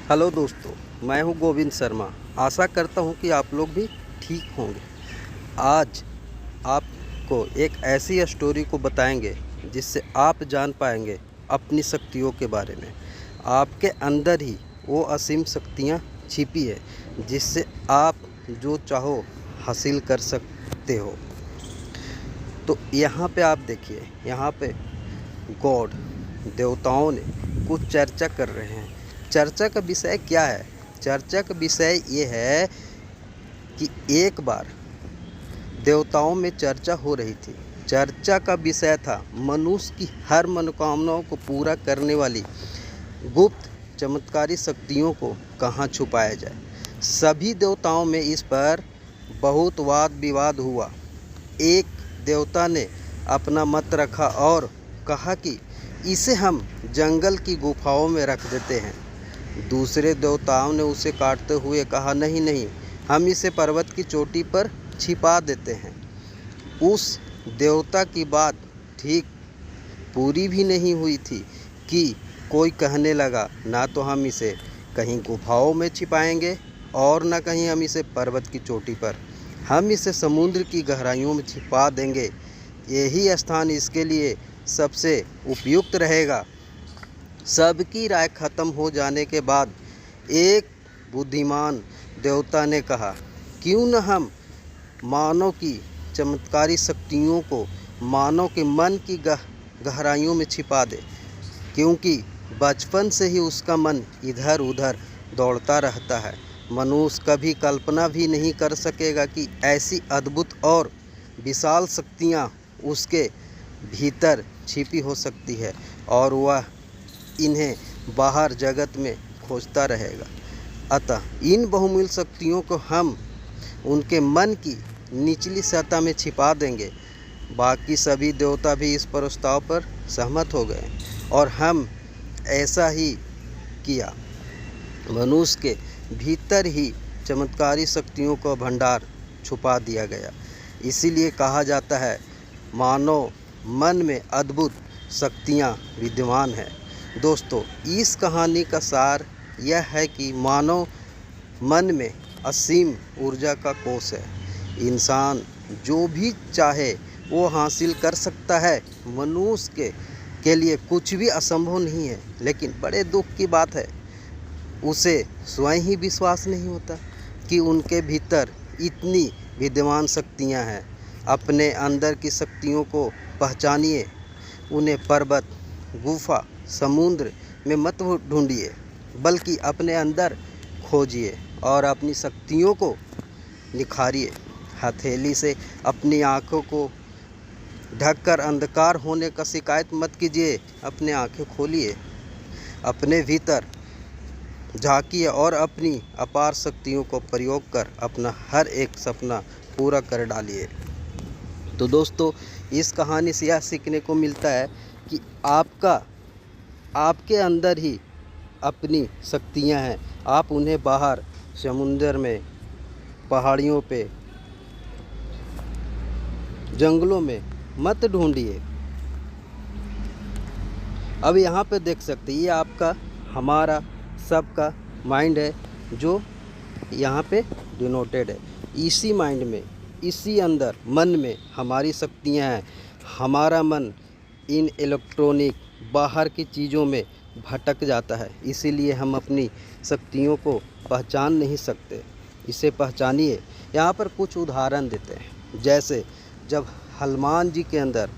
Hello दोस्तों, मैं हूं गोविंद शर्मा। आशा करता हूं कि आप लोग भी ठीक होंगे। आज आपको एक ऐसी स्टोरी को बताएंगे जिससे आप जान पाएंगे अपनी शक्तियों के बारे में। आपके अंदर ही वो असीम शक्तियां छिपी है जिससे आप जो चाहो हासिल कर सकते हो। तो यहाँ पे आप देखिए, यहाँ पे गॉड देवताओं ने कुछ चर्चा कर रहे हैं। चर्चा का विषय क्या है? चर्चा का विषय ये है कि एक बार देवताओं में चर्चा हो रही थी। चर्चा का विषय था मनुष्य की हर मनोकामनाओं को पूरा करने वाली गुप्त चमत्कारी शक्तियों को कहाँ छुपाया जाए। सभी देवताओं में इस पर बहुत वाद विवाद हुआ। एक देवता ने अपना मत रखा और कहा कि इसे हम जंगल की गुफाओं में रख देते हैं। दूसरे देवताओं ने उसे काटते हुए कहा, नहीं नहीं, हम इसे पर्वत की चोटी पर छिपा देते हैं। उस देवता की बात ठीक पूरी भी नहीं हुई थी कि कोई कहने लगा, ना तो हम इसे कहीं गुफाओं में छिपाएंगे और ना कहीं हम इसे पर्वत की चोटी पर, हम इसे समुद्र की गहराइयों में छिपा देंगे। यही स्थान इसके लिए सबसे उपयुक्त रहेगा। सबकी राय खत्म हो जाने के बाद एक बुद्धिमान देवता ने कहा, क्यों न हम मानव की चमत्कारी शक्तियों को मानव के मन की गहराइयों में छिपा दे, क्योंकि बचपन से ही उसका मन इधर उधर दौड़ता रहता है। मनुष्य कभी कल्पना भी नहीं कर सकेगा कि ऐसी अद्भुत और विशाल शक्तियाँ उसके भीतर छिपी हो सकती है और वह इन्हें बाहर जगत में खोजता रहेगा। अतः इन बहुमूल्य शक्तियों को हम उनके मन की निचली सतह में छिपा देंगे। बाकी सभी देवता भी इस प्रस्ताव पर सहमत हो गए और हम ऐसा ही किया। मनुष्य के भीतर ही चमत्कारी शक्तियों का भंडार छुपा दिया गया। इसीलिए कहा जाता है, मानव मन में अद्भुत शक्तियाँ विद्यमान हैं। दोस्तों, इस कहानी का सार यह है कि मानव मन में असीम ऊर्जा का कोष है। इंसान जो भी चाहे वो हासिल कर सकता है। मनुष्य के लिए कुछ भी असंभव नहीं है, लेकिन बड़े दुख की बात है, उसे स्वयं ही विश्वास नहीं होता कि उनके भीतर इतनी विद्यमान शक्तियां हैं। अपने अंदर की शक्तियों को पहचानिए। उन्हें पर्वत, गुफा, समुद्र में मत ढूंढिए, बल्कि अपने अंदर खोजिए और अपनी शक्तियों को निखारिए। हथेली से अपनी आँखों को ढककर अंधकार होने का शिकायत मत कीजिए। अपने आँखें खोलिए, अपने भीतर झांकिए और अपनी अपार शक्तियों को प्रयोग कर अपना हर एक सपना पूरा कर डालिए। तो दोस्तों, इस कहानी से यह सीखने को मिलता है कि आपके अंदर ही अपनी शक्तियां हैं। आप उन्हें बाहर समुद्र में, पहाड़ियों पे, जंगलों में मत ढूंढिए। अब यहाँ पे देख सकते हैं, ये आपका, हमारा, सबका माइंड है जो यहाँ पे डिनोटेड है। इसी माइंड में, इसी अंदर मन में हमारी शक्तियाँ हैं। हमारा मन इन इलेक्ट्रॉनिक बाहर की चीज़ों में भटक जाता है, इसीलिए हम अपनी शक्तियों को पहचान नहीं सकते। इसे पहचानिए। यहाँ पर कुछ उदाहरण देते हैं। जैसे जब हनुमान जी के अंदर,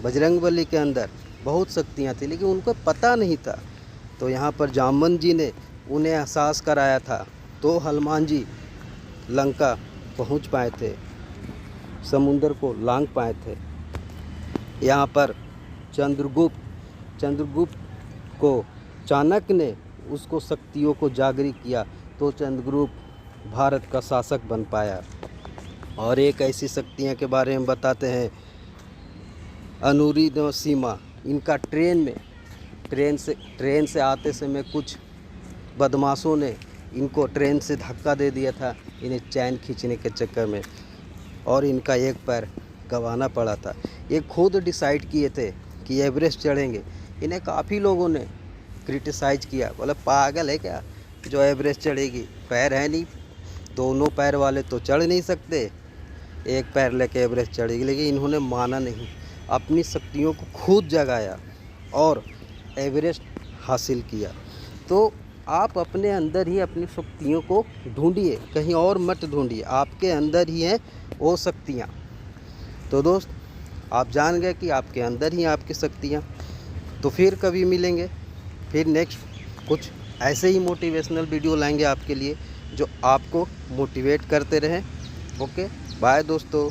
बजरंगबली के अंदर बहुत शक्तियाँ थी, लेकिन उनको पता नहीं था, तो यहाँ पर जामवंत जी ने उन्हें एहसास कराया था, तो हनुमान जी लंका पहुँच पाए थे, समुद्र को लांघ पाए थे। यहाँ पर चंद्रगुप्त को चाणक्य ने उसको शक्तियों को जागृत किया, तो चंद्रगुप्त भारत का शासक बन पाया। और एक ऐसी शक्तियाँ के बारे में बताते हैं, अनुरी सीमा। इनका ट्रेन से आते समय कुछ बदमाशों ने इनको ट्रेन से धक्का दे दिया था, इन्हें चैन खींचने के चक्कर में, और इनका एक पैर गंवाना पड़ा था। ये खुद डिसाइड किए थे कि एवरेस्ट चढ़ेंगे। इन्हें काफ़ी लोगों ने क्रिटिसाइज किया, बोला पागल है क्या जो एवरेस्ट चढ़ेगी, पैर है नहीं, दोनों पैर वाले तो चढ़ नहीं सकते, एक पैर लेके एवरेस्ट चढ़ेगी। लेकिन इन्होंने माना नहीं, अपनी शक्तियों को खुद जगाया और एवरेस्ट हासिल किया। तो आप अपने अंदर ही अपनी शक्तियों को ढूंढिए, कहीं और मत ढूंढिए, आपके अंदर ही हैं वो शक्तियाँ। तो दोस्त, आप जान गए कि आपके अंदर ही आपकी शक्तियाँ। तो फिर कभी मिलेंगे, फिर नेक्स्ट कुछ ऐसे ही मोटिवेशनल वीडियो लाएंगे आपके लिए जो आपको मोटिवेट करते रहें। ओके, बाय दोस्तों।